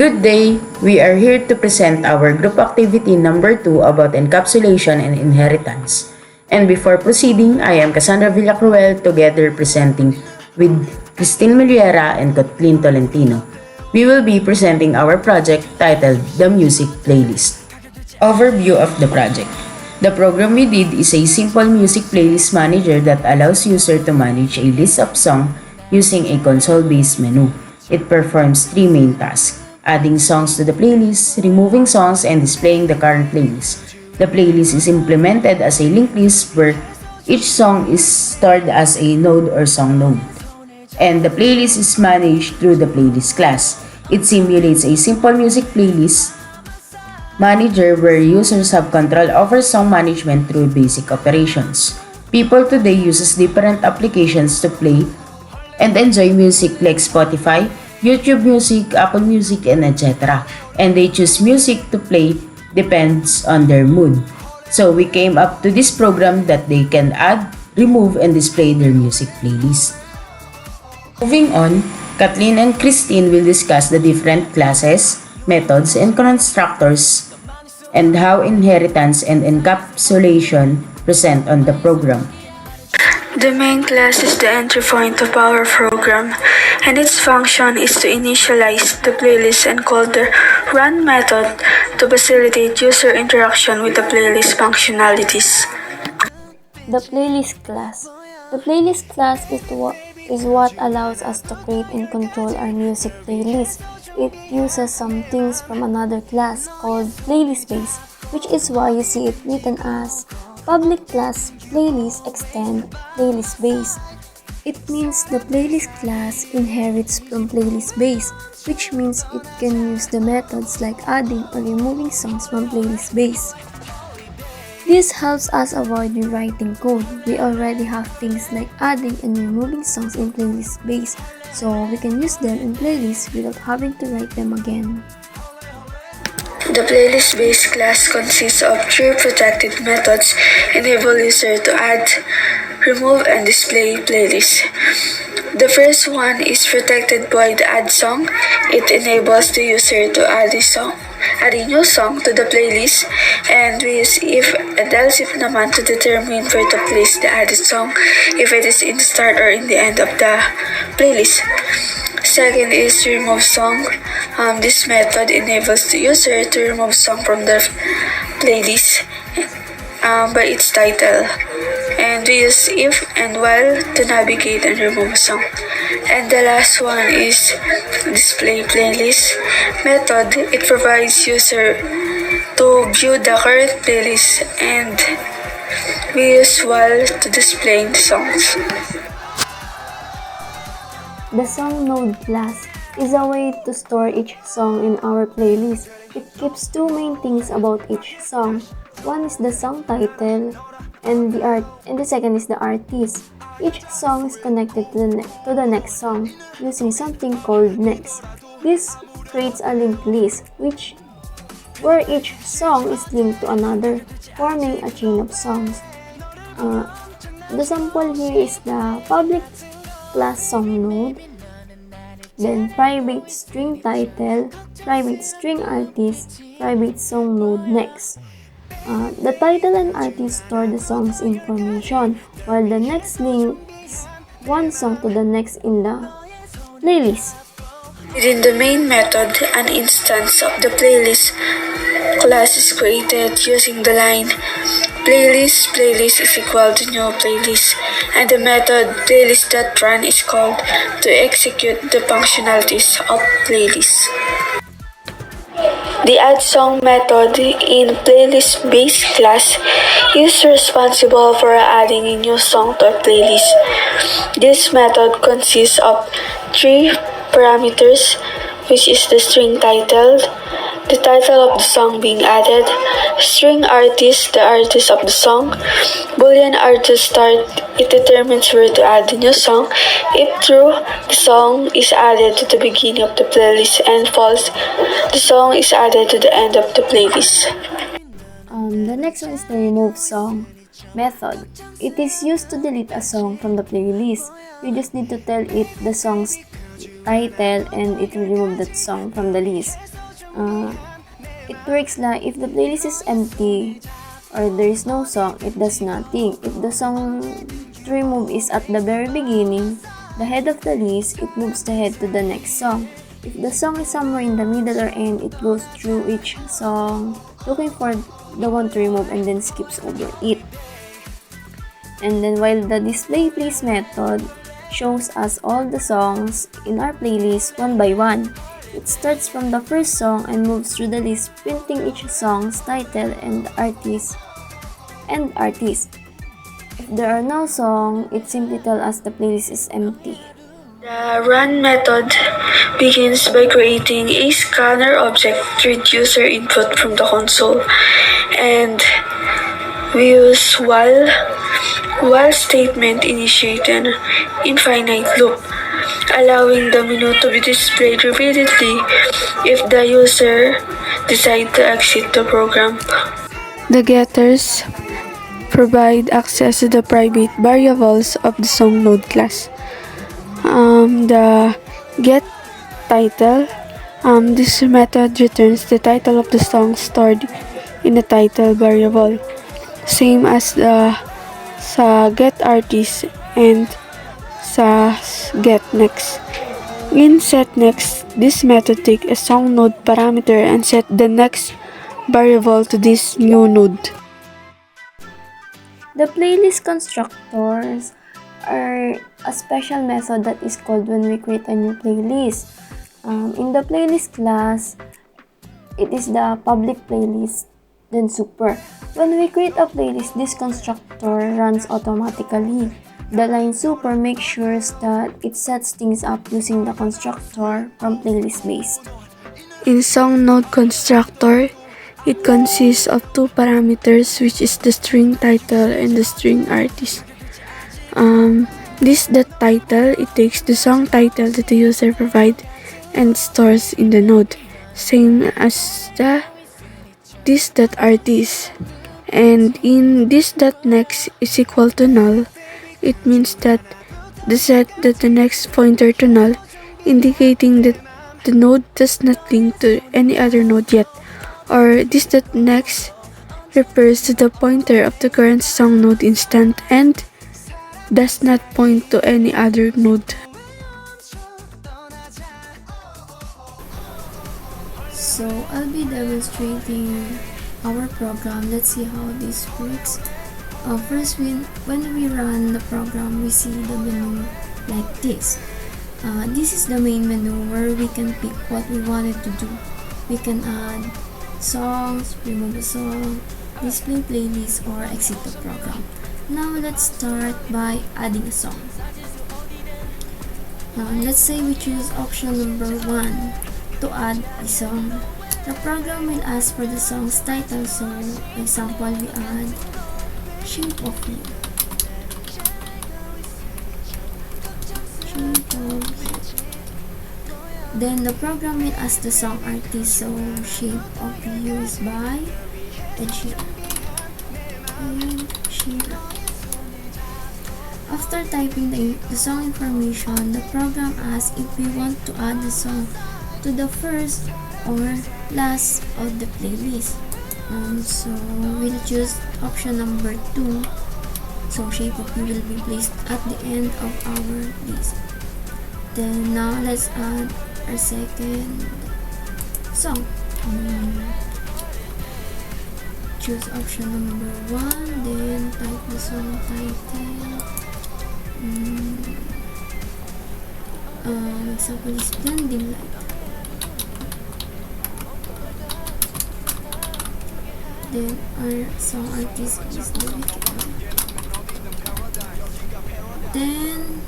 Good day! We are here to present our group activity number 2 about encapsulation and inheritance. And before proceeding, I am Cassandra Villacruel together presenting with Christine Miliera and Kathleen Tolentino. We will be presenting our project titled The Music Playlist. Overview of the project. The program we did is a simple music playlist manager that allows user to manage a list of songs using a console-based menu. It performs 3 main tasks: adding songs to the playlist, removing songs, and displaying the current playlist. The playlist is implemented as a linked list where each song is stored as a node or song node. And the playlist is managed through the playlist class. It simulates a simple music playlist manager where users have control over song management through basic operations. People today uses different applications to play and enjoy music like Spotify, YouTube Music, Apple Music, and etc. And they choose music to play depends on their mood. So we came up to this program that they can add, remove, and display their music playlist. Moving on, Kathleen and Christine will discuss the different classes, methods, and constructors, and how inheritance and encapsulation present on the program. The main class is the entry point of our program, and its function is to initialize the playlist and call the run method to facilitate user interaction with the playlist functionalities. The playlist class. The playlist class is what allows us to create and control our music playlist. It uses some things from another class called playlist base, which is why you see it written as public class playlist extend playlist base. It means the playlist class inherits from playlist base, which means it can use the methods like adding or removing songs from playlist base. This helps us avoid rewriting code. We already have things like adding and removing songs in playlist base, so we can use them in playlists without having to write them again. The playlist-based class consists of 3 protected methods enable user to add, remove, and display playlists. The first one is protected by the add song. It enables the user to add a new song to the playlist, and we use if and else if naman to determine where to place the added song, if it is in the start or in the end of the playlist. Second is remove song. This method enables the user to remove song from the playlist by its title. And we use if and while to navigate and remove a song. And the last one is display playlist method. It provides user to view the current playlist, and we use while to display the songs. The song node class is a way to store each song in our playlist. It keeps 2 main things about each song. One is the song title and the second is the artist. Each song is connected to the next song using something called next. This creates a linked list where each song is linked to another, forming a chain of songs. The sample here is the public class song node, then private string title, private string artist, private song node next. The title and artist store the song's information, while the next links one song to the next in the playlist. Within the main method, an instance of the playlist class is created using the line playlist is equal to new playlist, and the method playlist.run is called to execute the functionalities of playlist. The add song method in playlist-based class is responsible for adding a new song to a playlist. This method consists of 3 parameters, which is the string title, the title of the song being added, string artist, the artist of the song, boolean artist start. It determines where to add the new song. If true, the song is added to the beginning of the playlist, and false, the song is added to the end of the playlist. The next one is the remove song method. It is used to delete a song from the playlist. You just need to tell it the songs title and it will remove that song from the list. It works like if the playlist is empty or there is no song, it does nothing. If the song to remove is at the very beginning, the head of the list, it moves ahead to the next song. If the song is somewhere in the middle or end, it goes through each song looking for the one to remove and then skips over it. And then while the display plays method shows us all the songs in our playlist one by one, it starts from the first song and moves through the list, printing each song's title and artist. If there are no songs, it simply tells us the playlist is empty. The run method begins by creating a scanner object to read user input from the console, and we use while statement initiate an infinite loop, allowing the menu to be displayed repeatedly if the user decides to exit the program. The getters provide access to the private variables of the song node class. The get title, this method returns the title of the song stored in the title variable, same as the sa get artist and sa get next. In set next, this method takes a song node parameter and set the next variable to this new node. The playlist constructors are a special method that is called when we create a new playlist. In the playlist class, it is the public playlist, then super. When we create a playlist, this constructor runs automatically. The line super makes sure that it sets things up using the constructor from playlist based. In song node constructor, it consists of two parameters, which is the string title and the string artist. The title, it takes the song title that the user provide and stores in the node, same as the this.artist. And in this.next is equal to null, it means that the set that the next pointer to null, indicating that the node does not link to any other node yet, or this.next refers to the pointer of the current song node instant and does not point to any other node. So I'll be demonstrating our program. Let's see how this works. First, when we run the program, we see the menu like this. This is the main menu where we can pick what we wanted to do. We can add songs, remove a song, display playlist, or exit the program. Now let's start by adding a song. Let's say we choose option number 1 to add a song. The program will ask for the song's title, so example we add Shape of You. Then the program will ask the song artist, so Shape of You is by Ed Sheeran. After typing the song information, the program asks if we want to add the song to the first or last of the playlist. So we'll choose option number 2. So Shape of You will be placed at the end of our list. Then now let's add our second song. Choose option number 1, then type the song title. Example is Blending Light. Then our song artist is The Weeknd. Then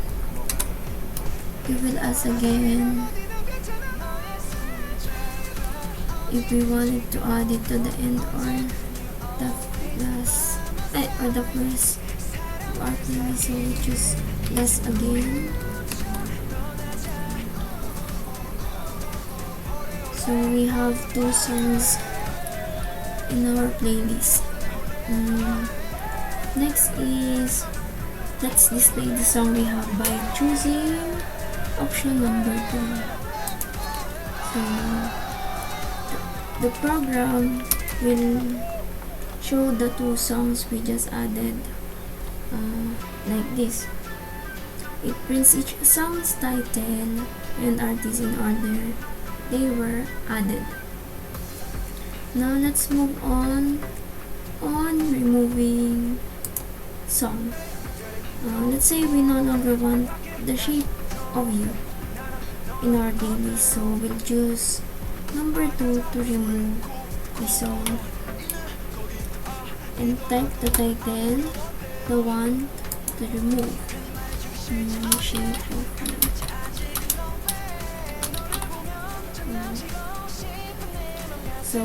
we will ask again if we wanted to add it to the end or the last or the first of our playlist, so we choose last again. So we have 2 songs in our playlist. Next is let's display the song we have by choosing option number 2. So, the program will show the two songs we just added like this. It prints each song's title and artist in order they were added. Now let's move on removing song. Let's say we no longer want the shape of you in our playlist, so we'll choose number 2 to remove the song and type the title, the one to remove, shape of you. So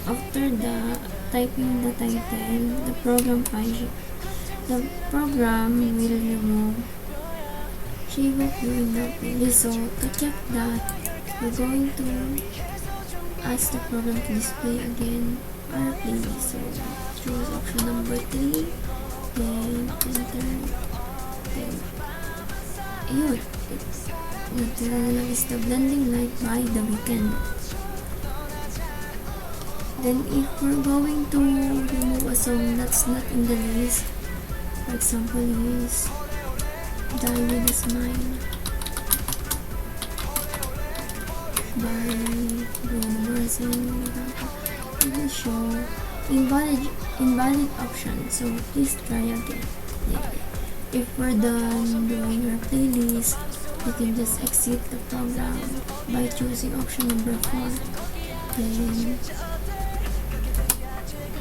after typing the title, the program will remove shape of you in the playlist. So to check that, we're going to ask the program to display again our playlist. So choose option number 3, then enter, then ayun, natira na lang is the Blending Light by The Weeknd. Then if we're going to remove a song that's not in the list, for example is Die With A Smile by Bruno Mars, it will show invalid option, so please try again. If we're done doing our playlist, you can just exit the program by choosing option number 4. Then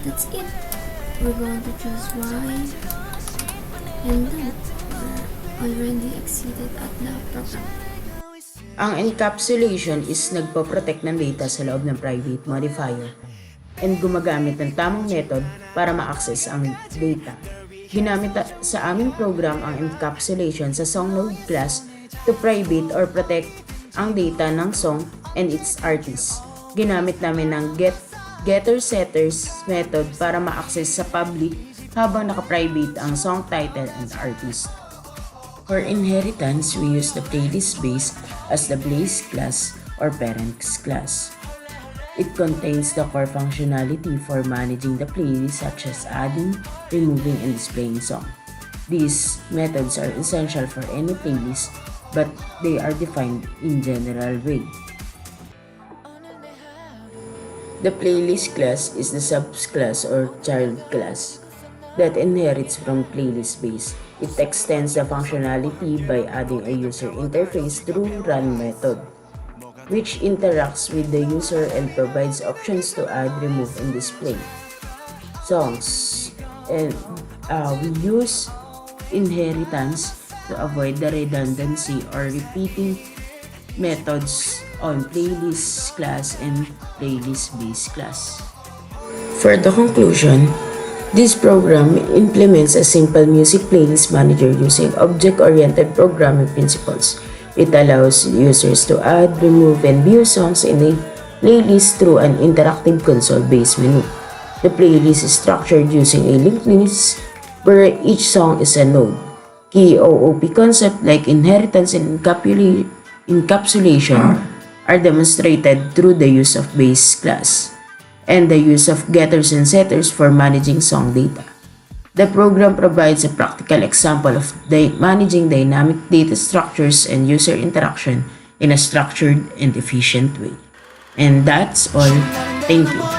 that's it. We're going to choose Y, and then we're already exited at the program. Ang encapsulation is nagpo-protect ng data sa loob ng private modifier and gumagamit ng tamang method para ma-access ang data. Ginamit sa aming program ang encapsulation sa song node class to private or protect ang data ng song and its artist. Ginamit namin ng getter-setters method para ma-access sa public habang naka-private ang song title and artist. For inheritance, we use the playlist base as the base class or parents class. It contains the core functionality for managing the playlist, such as adding, removing, and displaying song. These methods are essential for any playlist, but they are defined in general way. The playlist class is the subclass or child class that inherits from playlist base. It extends the functionality by adding a user interface through run method, which interacts with the user and provides options to add, remove, and display songs. And we use inheritance to avoid the redundancy or repeating methods on playlist class and playlist base class. For the conclusion, this program implements a simple music playlist manager using object-oriented programming principles. It allows users to add, remove, and view songs in a playlist through an interactive console-based menu. The playlist is structured using a linked list where each song is a node. Key OOP concepts like inheritance and encapsulation are demonstrated through the use of base class and the use of getters and setters for managing song data. The program provides a practical example of managing dynamic data structures and user interaction in a structured and efficient way. And that's all. Thank you.